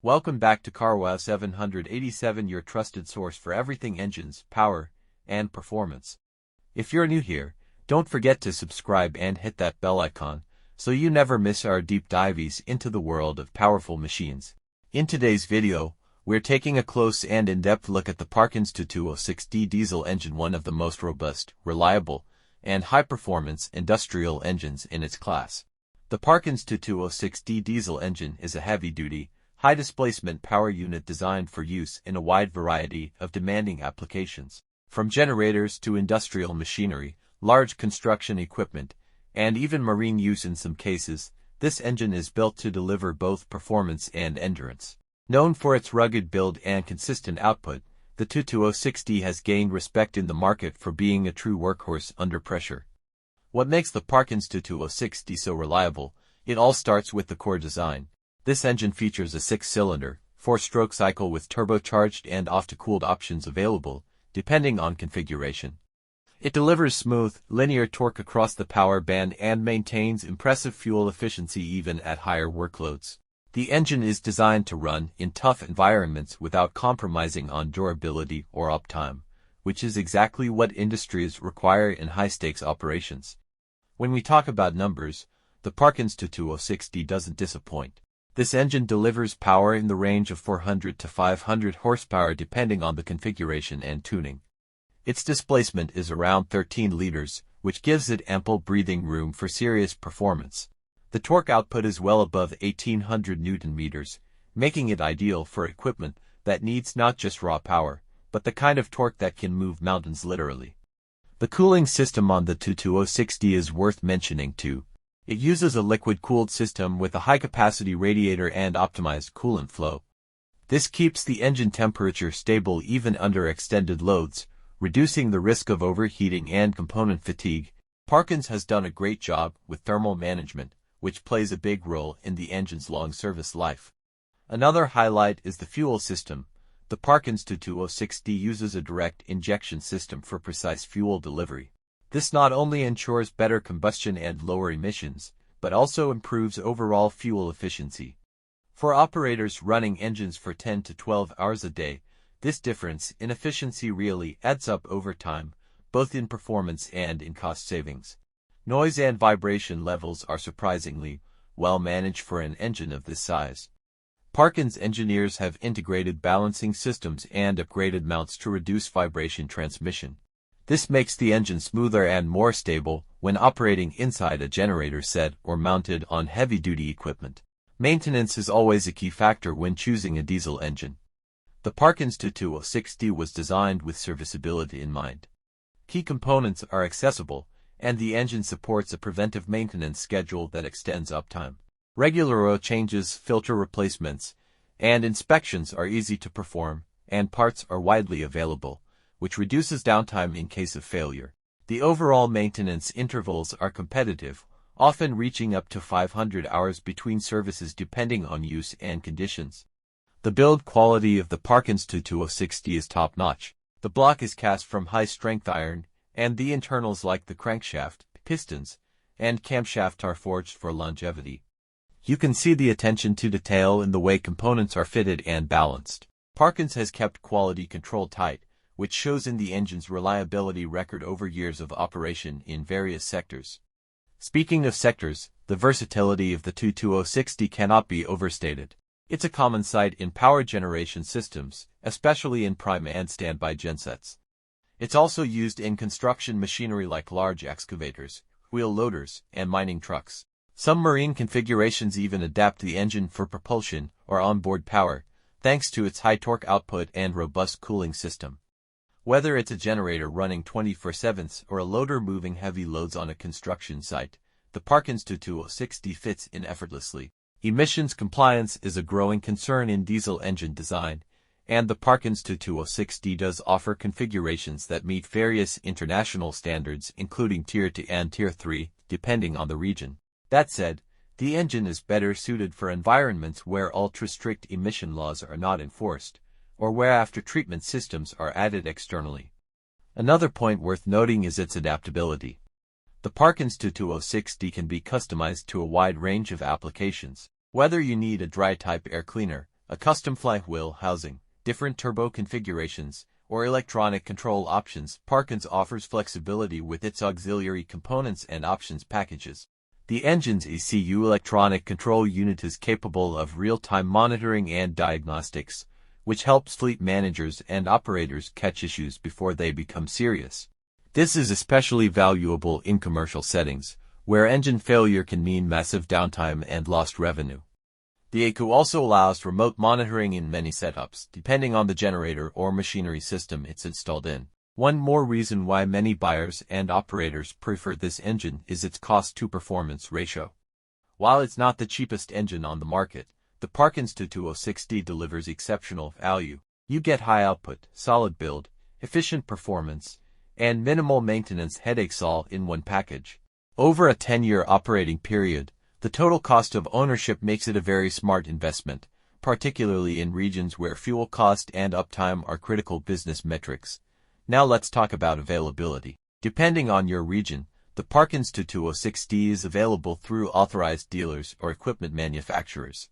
Welcome back to CarWow 787, your trusted source for everything engines, power, and performance. If you're new here, don't forget to subscribe and hit that bell icon so you never miss our deep dives into the world of powerful machines. In today's video, we're taking a close and in-depth look at the Parkins-2206D diesel engine, one of the most robust, reliable, and high-performance industrial engines in its class. The Parkins-2206D diesel engine is a heavy-duty, high-displacement power unit designed for use in a wide variety of demanding applications, from generators to industrial machinery, large construction equipment, and even marine use in some cases. This engine is built to deliver both performance and endurance. Known for its rugged build and consistent output, the 2206D has gained respect in the market for being a true workhorse under pressure. What makes the Parkins-2206D so reliable? It all starts with the core design. This engine features a 6-cylinder, 4-stroke cycle with turbocharged and aftercooled options available, depending on configuration. It delivers smooth, linear torque across the power band and maintains impressive fuel efficiency even at higher workloads. The engine is designed to run in tough environments without compromising on durability or uptime, which is exactly what industries require in high-stakes operations. When we talk about numbers, the Parkins-2206D doesn't disappoint. This engine delivers power in the range of 400 to 500 horsepower depending on the configuration and tuning. Its displacement is around 13 liters, which gives it ample breathing room for serious performance. The torque output is well above 1800 Newton-meters, making it ideal for equipment that needs not just raw power, but the kind of torque that can move mountains literally. The cooling system on the 2206D is worth mentioning too. It uses a liquid-cooled system with a high-capacity radiator and optimized coolant flow. This keeps the engine temperature stable even under extended loads, reducing the risk of overheating and component fatigue. Parkins has done a great job with thermal management, which plays a big role in the engine's long service life. Another highlight is the fuel system. The Parkins-2206D uses a direct injection system for precise fuel delivery. This not only ensures better combustion and lower emissions, but also improves overall fuel efficiency. For operators running engines for 10 to 12 hours a day, this difference in efficiency really adds up over time, both in performance and in cost savings. Noise and vibration levels are surprisingly well managed for an engine of this size. Parkins engineers have integrated balancing systems and upgraded mounts to reduce vibration transmission. This makes the engine smoother and more stable when operating inside a generator set or mounted on heavy-duty equipment. Maintenance is always a key factor when choosing a diesel engine. The Parkins-2206D was designed with serviceability in mind. Key components are accessible, and the engine supports a preventive maintenance schedule that extends uptime. Regular oil changes, filter replacements, and inspections are easy to perform, and parts are widely available, which reduces downtime in case of failure. The overall maintenance intervals are competitive, often reaching up to 500 hours between services depending on use and conditions. The build quality of the Parkins-2206D is top-notch. The block is cast from high-strength iron, and the internals like the crankshaft, pistons, and camshaft are forged for longevity. You can see the attention to detail in the way components are fitted and balanced. Parkins has kept quality control tight, which shows in the engine's reliability record over years of operation in various sectors. Speaking of sectors, the versatility of the 2206D cannot be overstated. It's a common sight in power generation systems, especially in prime and standby gensets. It's also used in construction machinery like large excavators, wheel loaders, and mining trucks. Some marine configurations even adapt the engine for propulsion or onboard power, thanks to its high torque output and robust cooling system. Whether it's a generator running 24/7 or a loader moving heavy loads on a construction site, the Parkins-2206D fits in effortlessly. Emissions compliance is a growing concern in diesel engine design, and the Parkins-2206D does offer configurations that meet various international standards including Tier 2 and Tier 3, depending on the region. That said, the engine is better suited for environments where ultra-strict emission laws are not enforced, or where after-treatment systems are added externally. Another point worth noting is its adaptability. The Parkins-2206D can be customized to a wide range of applications. Whether you need a dry-type air cleaner, a custom flywheel housing, different turbo configurations, or electronic control options, Parkins offers flexibility with its auxiliary components and options packages. The engine's ECU electronic control unit is capable of real-time monitoring and diagnostics, which helps fleet managers and operators catch issues before they become serious. This is especially valuable in commercial settings, where engine failure can mean massive downtime and lost revenue. The ECU also allows remote monitoring in many setups, depending on the generator or machinery system it's installed in. One more reason why many buyers and operators prefer this engine is its cost-to-performance ratio. While it's not the cheapest engine on the market, the Parkins-2206D delivers exceptional value. You get high output, solid build, efficient performance, and minimal maintenance headaches all in one package. Over a 10-year operating period, the total cost of ownership makes it a very smart investment, particularly in regions where fuel cost and uptime are critical business metrics. Now let's talk about availability. Depending on your region, the Parkins-2206D is available through authorized dealers or equipment manufacturers.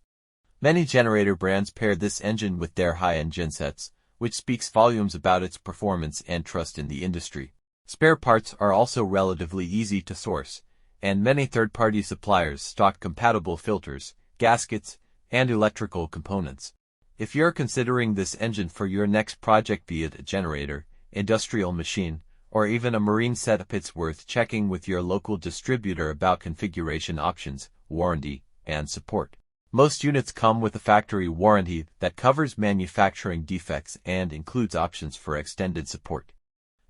Many generator brands pair this engine with their high-end gensets, which speaks volumes about its performance and trust in the industry. Spare parts are also relatively easy to source, and many third-party suppliers stock compatible filters, gaskets, and electrical components. If you're considering this engine for your next project, be it a generator, industrial machine, or even a marine setup, it's worth checking with your local distributor about configuration options, warranty, and support. Most units come with a factory warranty that covers manufacturing defects and includes options for extended support.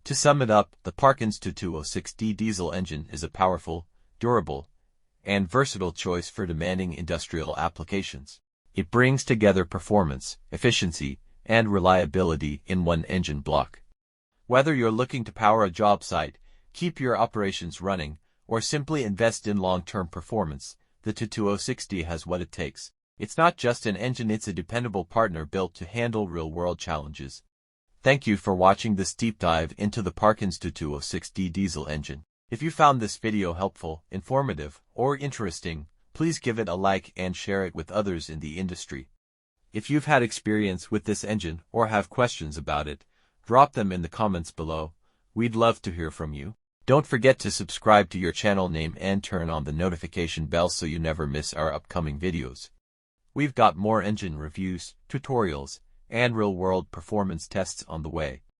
To sum it up, the Parkins-2206D diesel engine is a powerful, durable, and versatile choice for demanding industrial applications. It brings together performance, efficiency, and reliability in one engine block. Whether you're looking to power a job site, keep your operations running, or simply invest in long-term performance, the 2206D has what it takes. It's not just an engine, it's a dependable partner built to handle real-world challenges. Thank you for watching this deep dive into the Parkins-2206D diesel engine. If you found this video helpful, informative, or interesting, please give it a like and share it with others in the industry. If you've had experience with this engine or have questions about it, drop them in the comments below. We'd love to hear from you. Don't forget to subscribe to your channel name and turn on the notification bell so you never miss our upcoming videos. We've got more engine reviews, tutorials, and real-world performance tests on the way.